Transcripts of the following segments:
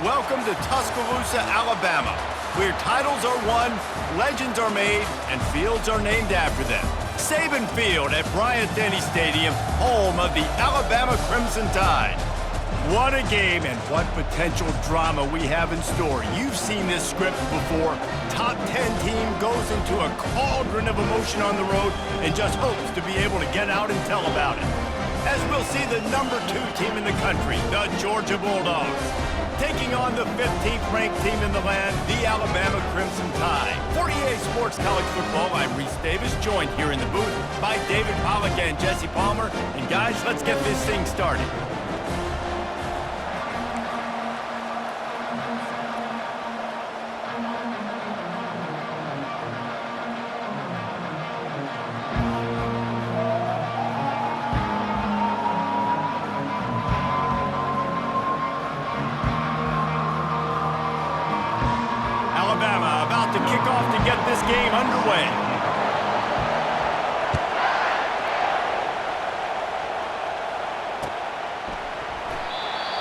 Welcome to Tuscaloosa, Alabama, where titles are won, legends are made, and fields are named after them. Saban Field at Bryant-Denny Stadium, home of the Alabama Crimson Tide. What a game and what potential drama we have in store. You've seen this script before. Top 10 team goes into a cauldron of emotion on the road and just hopes to be able to get out and tell about it. As we'll see the number 2 team in the country, the Georgia Bulldogs, taking on the 15th ranked team in the land, the Alabama Crimson Tide. For EA Sports College Football, I'm Reese Davis, joined here in the booth by David Pollack and Jesse Palmer. And guys, let's get this thing started. Alabama about to kick off to get this game underway.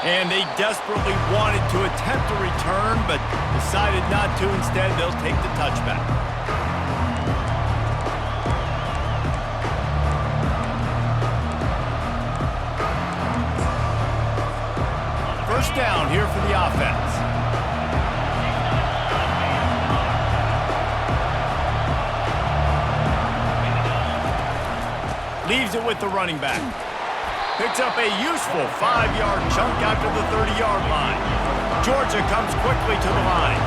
And they desperately wanted to attempt a return, but decided not to. Instead, they'll take the touchback. First down here for the offense. Leaves it with the running back. Picks up a useful 5-yard chunk after the 30-yard line. Georgia comes quickly to the line.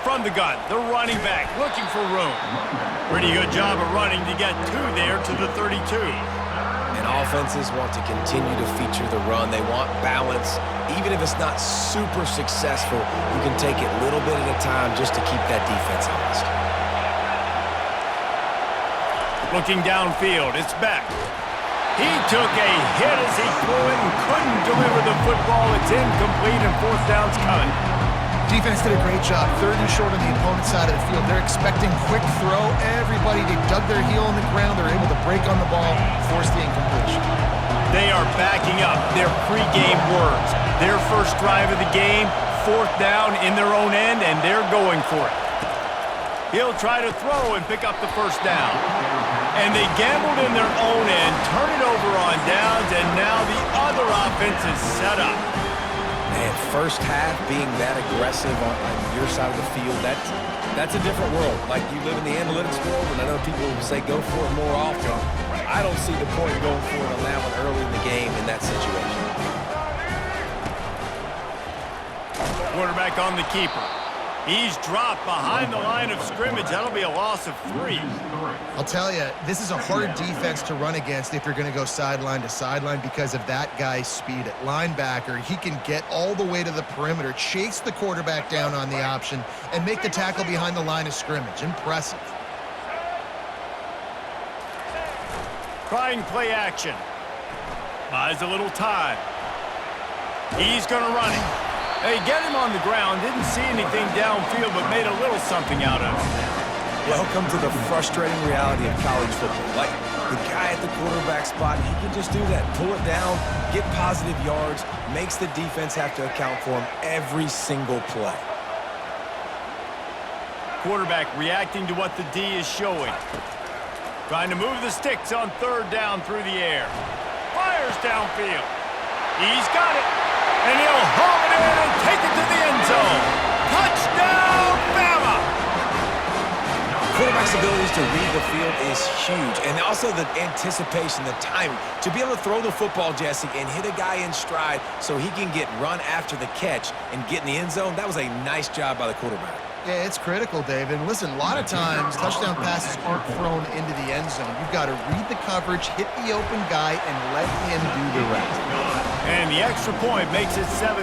From the gun, the running back looking for room. Pretty good job of running to get 2 there to the 32. And offenses want to continue to feature the run. They want balance. Even if it's not super successful, you can take it little bit at a time just to keep that defense honest. Looking downfield, it's Beck. He took a hit as he threw it and couldn't deliver the football. It's incomplete and 4th down's coming. Defense did a great job. 3rd and short on the opponent's side of the field. They're expecting quick throw. Everybody, they dug their heel on the ground. They're able to break on the ball, force the incompletion. They are backing up their pregame words. Their first drive of the game, 4th down in their own end, and they're going for it. He'll try to throw and pick up the 1st down. And they gambled in their own end, turn it over on downs, and now the other offense is set up. Man, first half being that aggressive on your side of the field, that's a different world. Like, you live in the analytics world, and I know people say go for it more often. I don't see the point of going for it on that one early in the game in that situation. Quarterback on the keeper. He's dropped behind the line of scrimmage. That'll be a loss of 3. I'll tell you, this is a hard defense to run against if you're going to go sideline to sideline because of that guy's speed at linebacker. He can get all the way to the perimeter, chase the quarterback down on the option, and make the tackle behind the line of scrimmage. Impressive. Trying play action. Buys a little time. He's going to run it. They get him on the ground. Didn't see anything downfield, but made a little something out of it. Welcome to the frustrating reality of college football. Like, the guy at the quarterback spot, he can just do that. Pull it down, get positive yards, makes the defense have to account for him every single play. Quarterback reacting to what the D is showing. Trying to move the sticks on 3rd down through the air. Fires downfield. He's got it. And he'll haul it in and take it to the end zone. Touchdown, Bama! Quarterback's abilities to read the field is huge. And also the anticipation, the timing. To be able to throw the football, Jesse, and hit a guy in stride so he can get run after the catch and get in the end zone, that was a nice job by the quarterback. Yeah, it's critical, David. Listen, a lot of times touchdown passes aren't thrown into the end zone. You've got to read the coverage, hit the open guy, and let him do the rest. And the extra point makes it 7-0.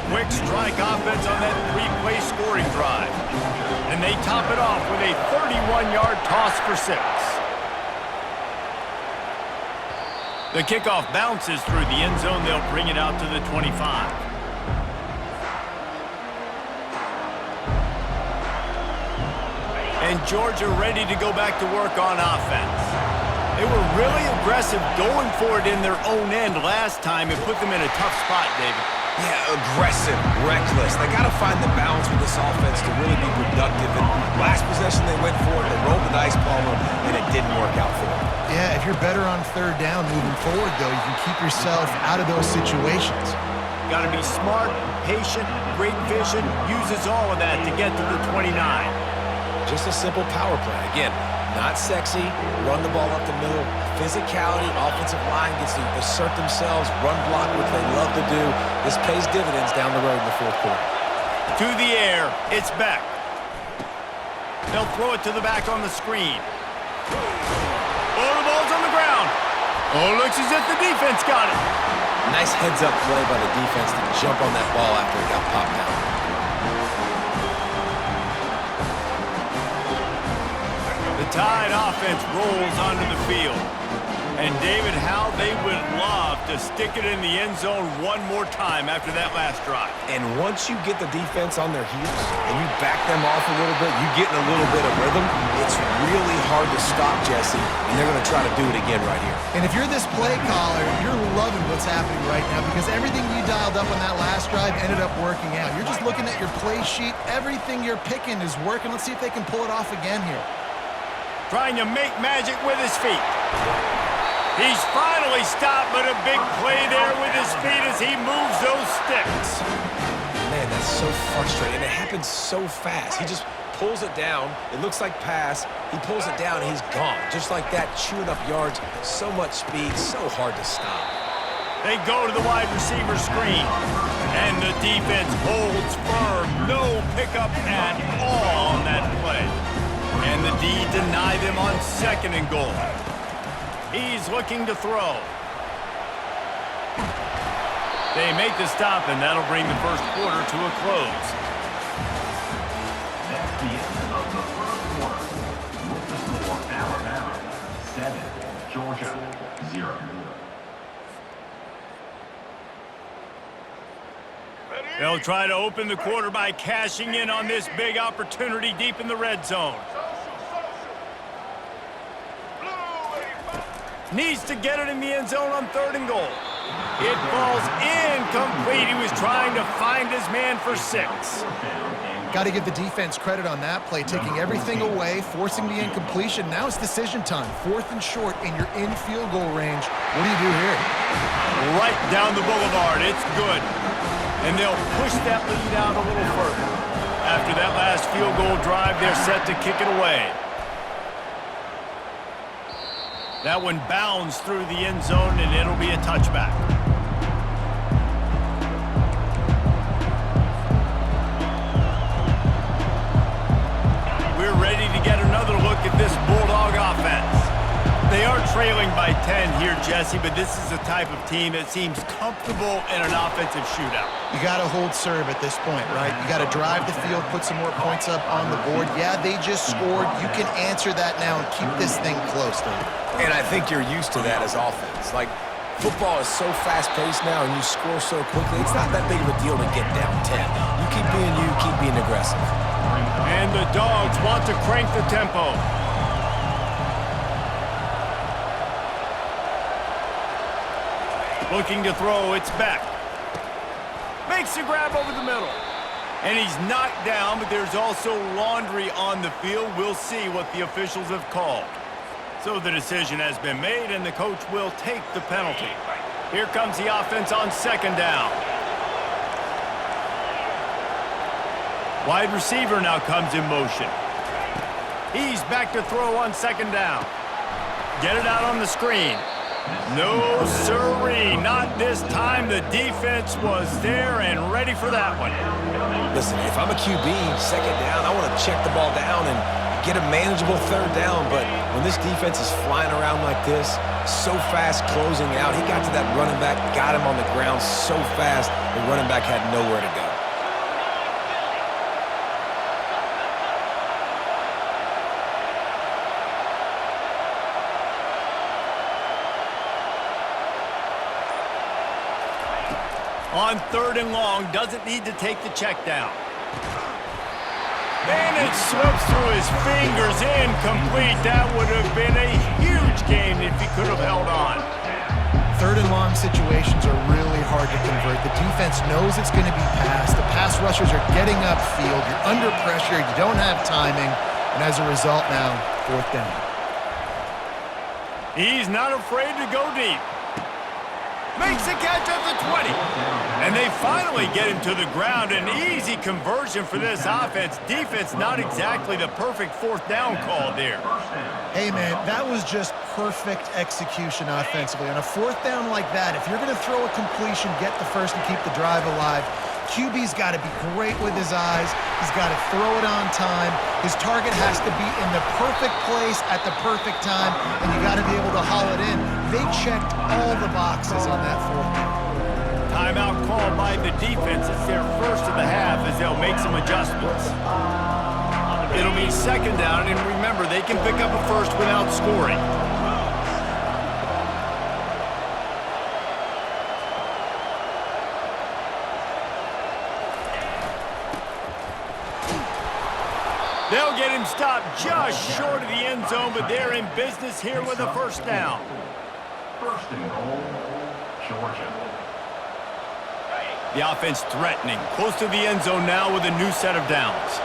Quick strike offense on that 3-play scoring drive. And they top it off with a 31-yard toss for 6. The kickoff bounces through the end zone. They'll bring it out to the 25. And Georgia ready to go back to work on offense. They were really aggressive going for it in their own end last time and put them in a tough spot, David. Yeah, aggressive, reckless. They got to find the balance with this offense to really be productive. And last possession they went for it, they rolled the dice, Palmer, and it didn't work out for them. Yeah, if you're better on third down moving forward, though, you can keep yourself out of those situations. Got to be smart, patient, great vision, uses all of that to get to the 29. Just a simple power play. Again, not sexy, run the ball up the middle, physicality, offensive line gets to assert themselves, run block, which they love to do. This pays dividends down the road in the fourth quarter. To the air, it's Beck. They'll throw it to the back on the screen. Oh, the ball's on the ground. Oh, looks as if the defense got it. Nice heads-up play by the defense to jump on that ball after it got popped out. The Tide offense rolls onto the field. And David, how they would love to stick it in the end zone one more time after that last drive. And once you get the defense on their heels and you back them off a little bit, you get in a little bit of rhythm, it's really hard to stop, Jesse, and they're going to try to do it again right here. And if you're this play caller, you're loving what's happening right now because everything you dialed up on that last drive ended up working out. You're just looking at your play sheet. Everything you're picking is working. Let's see if they can pull it off again here. Trying to make magic with his feet. He's finally stopped, but a big play there with his feet as he moves those sticks. Man, that's so frustrating. It happens so fast. He just pulls it down. It looks like pass. He pulls it down, and he's gone. Just like that, chewing up yards. So much speed, so hard to stop. They go to the wide receiver screen, and the defense holds firm. No pickup at all on that play. And the D deny them on 2nd and goal. He's looking to throw. They make the stop, and that'll bring the first quarter to a close. That's the end of the first quarter. With the score, Alabama 7, Georgia 0. They'll try to open the quarter by cashing in on this big opportunity deep in the red zone. Needs to get it in the end zone on 3rd and goal. It falls incomplete. He was trying to find his man for 6. Got to give the defense credit on that play, taking everything away, forcing the incompletion. Now it's decision time. 4th and short, and you're in field goal range. What do you do here? Right down the boulevard. It's good. And they'll push that lead out a little further. After that last field goal drive, they're set to kick it away. That one bounds through the end zone, and it'll be a touchback. We're ready to get another look at this Bulldog offense. They are trailing by 10 here, Jesse, but this is the type of team that seems comfortable in an offensive shootout. You got to hold serve at this point, right? You got to drive the field, put some more points up on the board. Yeah, they just scored. You can answer that now and keep this thing close, though. And I think you're used to that as offense. Like, football is so fast-paced now and you score so quickly, it's not that big of a deal to get down 10. You keep being you, keep being aggressive. And the Dogs want to crank the tempo. Looking to throw, it's Beck. Makes a grab over the middle. And he's knocked down, but there's also laundry on the field. We'll see what the officials have called. So the decision has been made, and the coach will take the penalty. Here comes the offense on 2nd down. Wide receiver now comes in motion. He's back to throw on 2nd down. Get it out on the screen. No, sirree, not this time. The defense was there and ready for that one. Listen, if I'm a QB, 2nd down, I want to check the ball down and get a manageable 3rd down. But when this defense is flying around like this, so fast closing out, he got to that running back, got him on the ground so fast, the running back had nowhere to go. On 3rd and long, doesn't need to take the check down. And it slips through his fingers, incomplete. That would have been a huge gain if he could have held on. Third and long situations are really hard to convert. The defense knows it's going to be passed. The pass rushers are getting upfield. You're under pressure. You don't have timing. And as a result now, fourth down. He's not afraid to go deep. Makes a catch at the 20. And they finally get him to the ground. An easy conversion for this offense. Defense not exactly the perfect fourth down call there. Hey, man, that was just perfect execution offensively. On a fourth down like that, if you're going to throw a completion, get the first and keep the drive alive, QB's got to be great with his eyes. He's got to throw it on time. His target has to be in the perfect place at the perfect time, and you got to be able to haul it in. They checked all the boxes on that fourth down. Timeout called by the defense. It's their first of the half as they'll make some adjustments. It'll be second down, and remember, they can pick up a first without scoring. They'll get him stopped just short of the end zone, but they're in business here with a first down. First and goal, Georgia. The offense threatening, close to the end zone now with a new set of downs.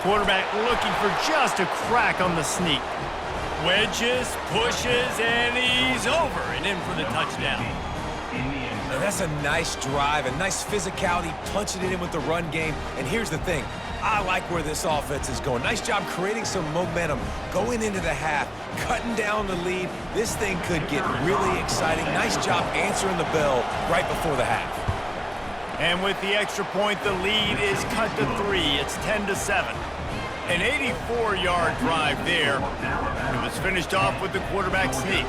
Quarterback looking for just a crack on the sneak. Wedges, pushes, and he's over and in for the touchdown. And that's a nice drive, a nice physicality, punching it in with the run game. And here's the thing, I like where this offense is going. Nice job creating some momentum, going into the half, cutting down the lead. This thing could get really exciting. Nice job answering the bell right before the half. And with the extra point, the lead is cut to 3. It's 10-7. An 84-yard drive there. It was finished off with the quarterback sneak.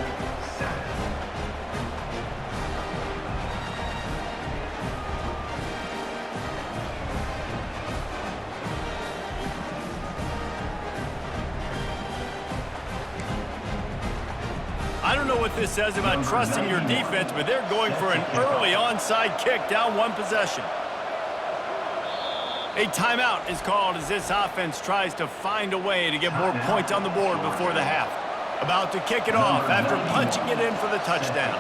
I don't know what this says about trusting your defense, but they're going for an early onside kick down one possession. A timeout is called as this offense tries to find a way to get more points on the board before the half. About to kick it off after punching it in for the touchdown.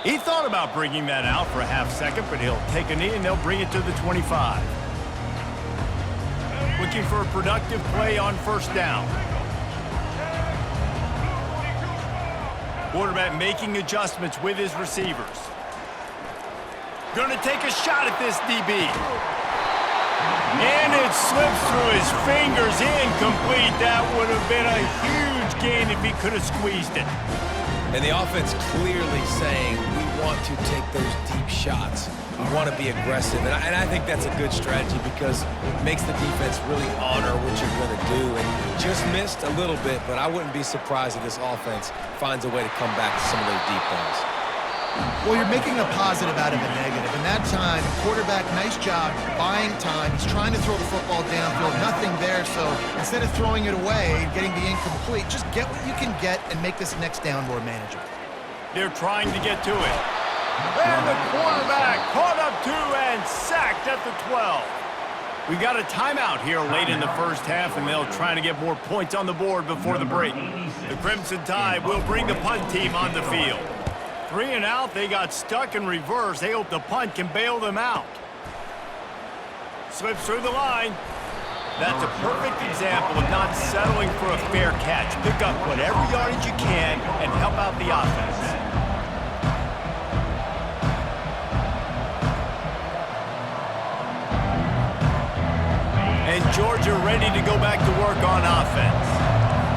He thought about bringing that out for a half second, but he'll take a knee and they'll bring it to the 25. Looking for a productive play on first down. Quarterback making adjustments with his receivers. Gonna take a shot at this DB. And it slips through his fingers, incomplete. That would have been a huge gain if he could have squeezed it. And the offense clearly saying, we want to take those deep shots. We want to be aggressive. And I think that's a good strategy because it makes the defense really honor what you're going to do. And just missed a little bit, but I wouldn't be surprised if this offense finds a way to come back to some of those deep balls. Well, you're making a positive out of a negative. In that time, quarterback, nice job, buying time. He's trying to throw the football downfield, nothing there. So instead of throwing it away and getting the incomplete, just get what you can get and make this next down more manageable. They're trying to get to it. And the quarterback caught up to and sacked at the 12. We got a timeout here late in the first half, and they'll try to get more points on the board before the break. The Crimson Tide will bring the punt team on the field. 3 and out, they got stuck in reverse. They hope the punt can bail them out. Slips through the line. That's a perfect example of not settling for a fair catch. Pick up whatever yardage you can and help out the offense. And Georgia ready to go back to work on offense.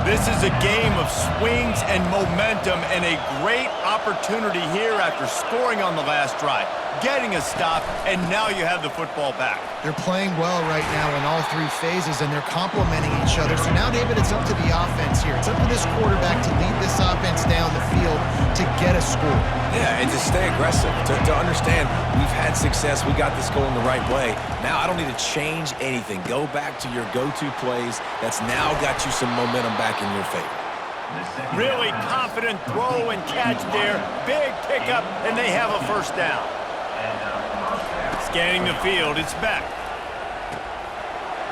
This is a game of swings and momentum and a great opportunity here after scoring on the last drive. getting a stop, and now you have the football back. They're playing well right now in all three phases, and they're complementing each other. So now, David, it's up to the offense here. It's up to this quarterback to lead this offense down the field to get a score. Yeah, and to stay aggressive, to understand we've had success, we got this going the right way. Now I don't need to change anything. Go back to your go-to plays. That's now got you some momentum back in your favor. Really confident throw and catch there. Big pickup, and they have a first down. Scanning the field, it's back.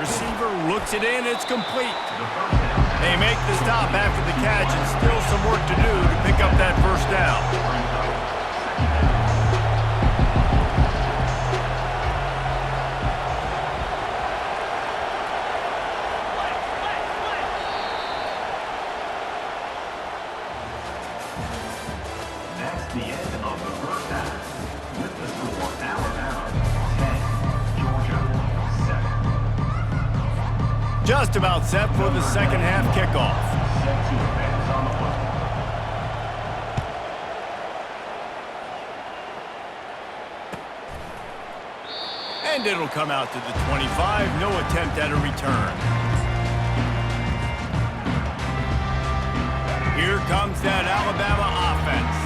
Receiver looks it in, it's complete. They make the stop after the catch, and still some work to do to pick up that first down. That's the end of the first half. With the score, Alabama 10, Georgia 7. Just about set for the second half kickoff. Set to advance on the football. And it'll come out to the 25. No attempt at a return. Here comes that Alabama offense.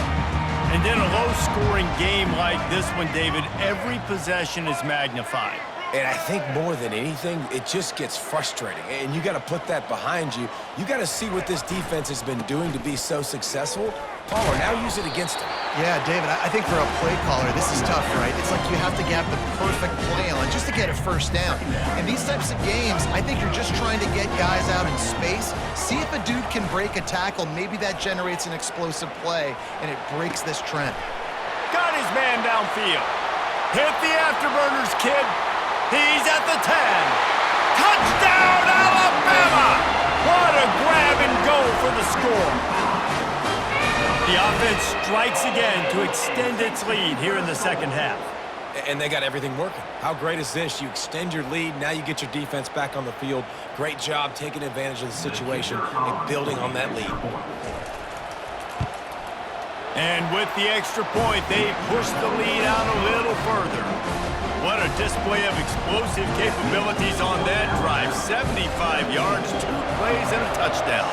And in a low-scoring game like this one, David, every possession is magnified. And I think more than anything, it just gets frustrating. And you got to put that behind you. You got to see what this defense has been doing to be so successful. Pollard, now use it against him. Yeah, David, I think for a play caller, this is tough, right? It's like you have to get the perfect play on just to get a first down. In these types of games, I think you're just trying to get guys out in space, see if a dude can break a tackle. Maybe that generates an explosive play, and it breaks this trend. Got his man downfield. Hit the afterburners, kid. He's at the 10. Touchdown, Alabama! What a grab and go for the score. The offense strikes again to extend its lead here in the second half. And they got everything working. How great is this? You extend your lead, now you get your defense back on the field. Great job taking advantage of the situation and building on that lead. And with the extra point, they push the lead out a little further. What a display of explosive capabilities on that drive. 75 yards, 2 plays, and a touchdown.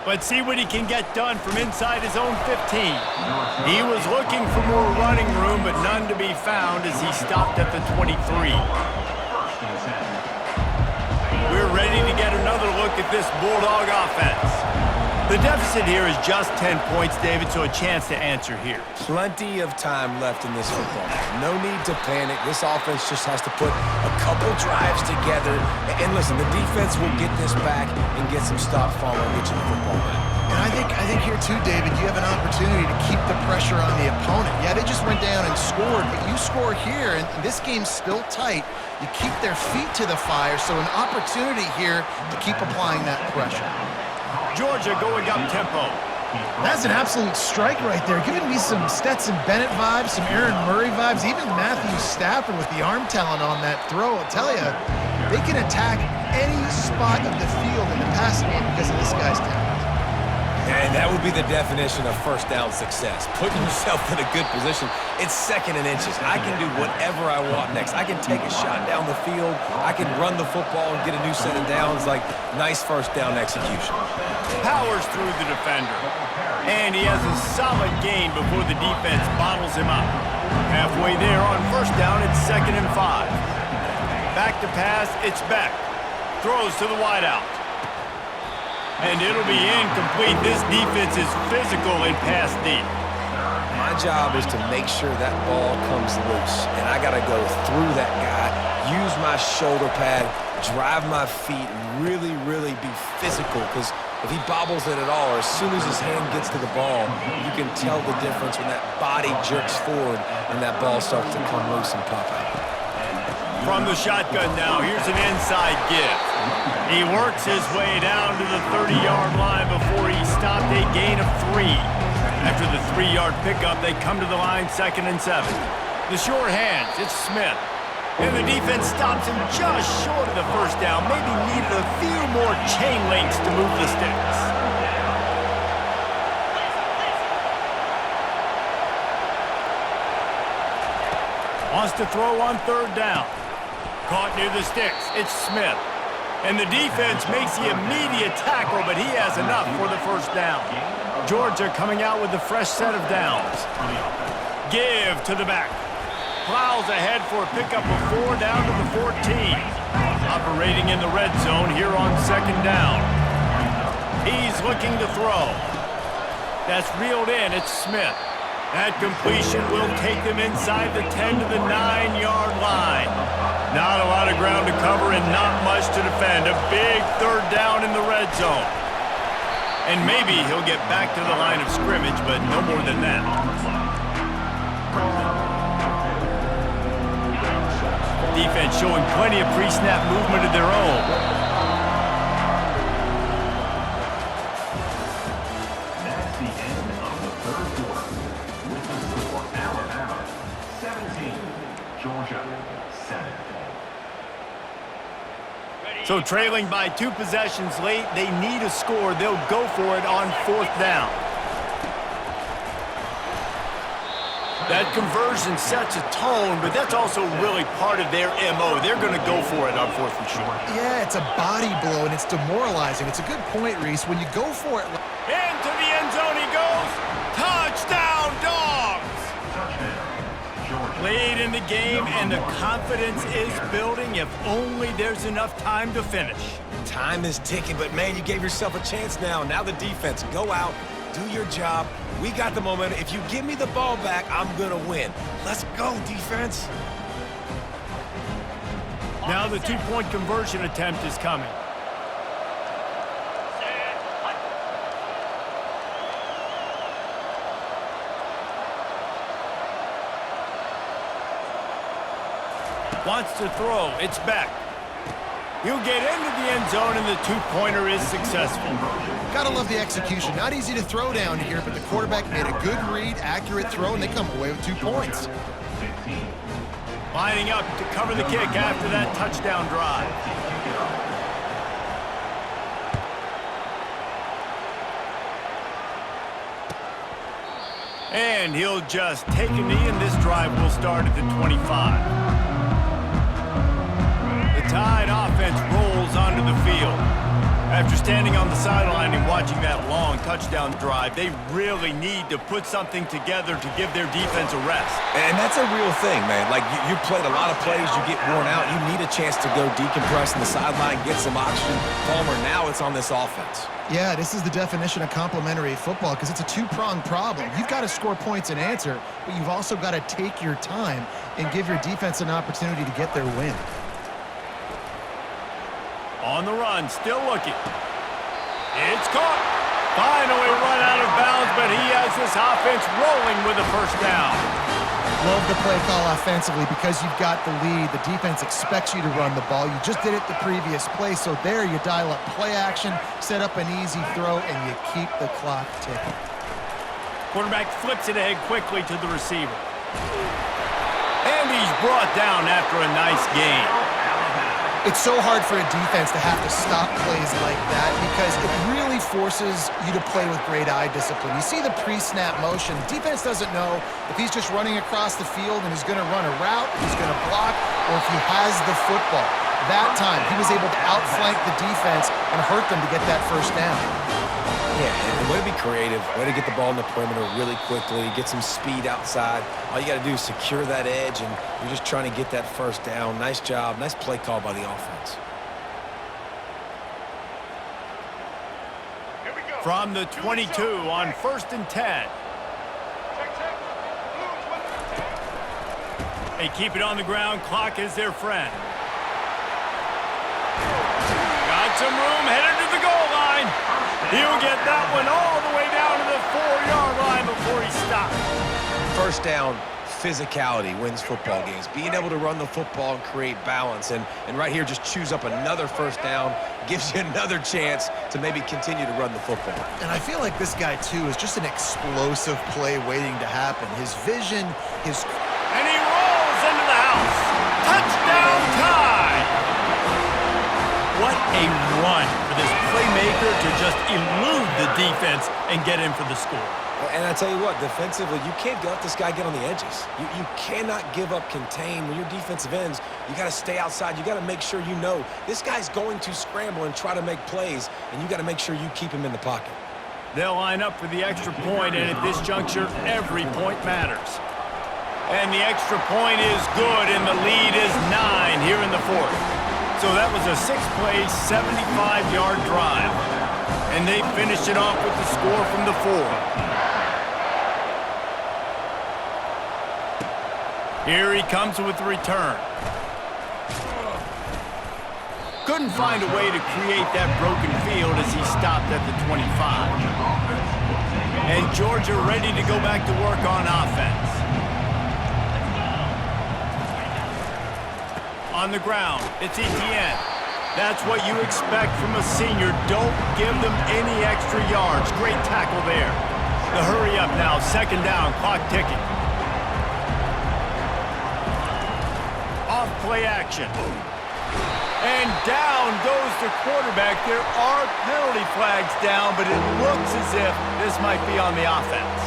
But see what he can get done from inside his own 15. He was looking for more running room, but none to be found as he stopped at the 23. We're ready to get another look at this Bulldog offense. The deficit here is just 10 points, David, so a chance to answer here. Plenty of time left in this football game. No need to panic. This offense just has to put a couple drives together. And listen, the defense will get this back and get some stops following, get you the football back. And I think here too, David, you have an opportunity to keep the pressure on the opponent. Yeah, they just went down and scored, but you score here, and this game's still tight. You keep their feet to the fire, so an opportunity here to keep applying that pressure. Georgia going up tempo. That's an absolute strike right there, giving me some Stetson Bennett vibes, some Aaron Murray vibes, even Matthew Stafford with the arm talent on that throw. I'll tell you, they can attack any spot of the field in the passing game because of this guy's talent. And that would be the definition of first down success. Putting yourself in a good position. It's second and inches. I can do whatever I want next. I can take a shot down the field. I can run the football and get a new set of downs. Like, nice first down execution. Powers through the defender. And he has a solid gain before the defense bottles him up. Halfway there on first down, it's 2nd and 5. Back to pass, it's Beck. Throws to the wideout. And it'll be incomplete. This defense is physical and pass deep. My job is to make sure that ball comes loose. And I got to go through that guy, use my shoulder pad, drive my feet, and really, really be physical. Because if he bobbles it at all, or as soon as his hand gets to the ball, you can tell the difference when that body jerks forward and that ball starts to come loose and pop out. From the shotgun now, here's an inside give. He works his way down to the 30-yard line before he stopped a gain of 3. After the 3-yard pickup, they come to the line 2nd and 7. The short hands, it's Smith. And the defense stops him just short of the first down. Maybe needed a few more chain links to move the sticks. Wants to throw on third down. Caught near the sticks. It's Smith. And the defense makes the immediate tackle, but he has enough for the first down. Georgia coming out with a fresh set of downs. Give to the back. Plows ahead for a pickup of 4 down to the 14. Operating in the red zone here on second down. He's looking to throw. That's reeled in. It's Smith. That completion will take them inside the 10 to the 9-yard line. Not a lot of ground to cover and not much to defend. A big third down in the red zone. And maybe he'll get back to the line of scrimmage, but no more than that. Defense showing plenty of pre-snap movement of their own. That's the end of the third quarter. With the score, Alabama 17, Georgia 7. So trailing by 2 possessions late, they need a score. They'll go for it on 4th down. That conversion sets a tone, but that's also really part of their MO. They're going to go for it on 4th and short. Yeah, it's a body blow, and it's demoralizing. It's a good point, Reese. When you go for it... Into the end zone he goes. Touchdown, Dogs! Late in the game, and the confidence is building. If only there's enough time to finish. Time is ticking, but, man, you gave yourself a chance now. Now the defense, go out, do your job. We got the momentum. If you give me the ball back, I'm going to win. Let's go, defense. Now the 2-point conversion attempt is coming. Wants to throw. It's back. He'll get into the end zone, and the 2-pointer is successful. Gotta love the execution. Not easy to throw down here, but the quarterback made a good read, accurate throw, and they come away with 2 points. Lining up to cover the kick after that touchdown drive. And he'll just take a knee, and this drive will start at the 25. The Tide offense rolls onto the field. After standing on the sideline and watching that long touchdown drive, they really need to put something together to give their defense a rest. And that's a real thing, man. Like, you played a lot of plays, you get worn out. You need a chance to go decompress on the sideline, get some oxygen. Palmer, now it's on this offense. Yeah, this is the definition of complementary football because it's a 2-pronged problem. You've got to score points and answer, but you've also got to take your time and give your defense an opportunity to get their win. On the run, still looking. It's caught. Finally run out of bounds, but he has this offense rolling with a first down. Love the play call offensively because you've got the lead. The defense expects you to run the ball. You just did it the previous play, so there you dial up play action, set up an easy throw, and you keep the clock ticking. Quarterback flips it ahead quickly to the receiver. And he's brought down after a nice gain. It's so hard for a defense to have to stop plays like that because it really forces you to play with great eye discipline. You see the pre-snap motion. Defense doesn't know if he's just running across the field and he's going to run a route, he's going to block, or if he has the football. That time, he was able to outflank the defense and hurt them to get that first down. Yeah, and way to be creative, way to get the ball in the perimeter really quickly, get some speed outside. All you got to do is secure that edge, and you're just trying to get that first down. Nice job, nice play call by the offense. From the 22 on 1st and 10. They keep it on the ground. Clock is their friend. Got some room, headed to the goal line. He'll get that one all the way down to the 4-yard line before he stops. First down, physicality wins football games. Being able to run the football and create balance. And right here, just choose up another first down, gives you another chance to maybe continue to run the football. And I feel like this guy, too, is just an explosive play waiting to happen. His vision, his... And he rolls into the house. Touchdown Tide! What a run for this playmaker to just elude the defense and get in for the score. And I tell you what, defensively, you can't let this guy get on the edges. You cannot give up contain. When you're defensive ends, you got to stay outside. You got to make sure you know this guy's going to scramble and try to make plays, and you got to make sure you keep him in the pocket. They'll line up for the extra point, and at this juncture, every point matters. And the extra point is good, and the lead is 9 here in the fourth. So that was a 6-play, 75-yard drive. And they finished it off with the score from the 4. Here he comes with the return. Couldn't find a way to create that broken field as he stopped at the 25. And Georgia ready to go back to work on offense. On the ground, it's Etienne. That's what you expect from a senior. Don't give them any extra yards. Great tackle there. The hurry up now, second down, clock ticking. Off play action. And down goes the quarterback. There are penalty flags down, but it looks as if this might be on the offense.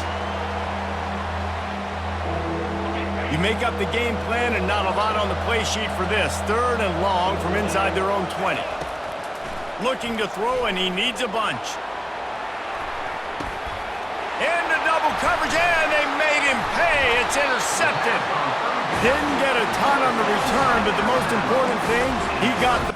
You make up the game plan and not a lot on the play sheet for this. 3rd and long from inside their own 20. Looking to throw, and he needs a bunch. Into double coverage, and they made him pay. It's intercepted. Didn't get a ton on the return, but the most important thing, he got the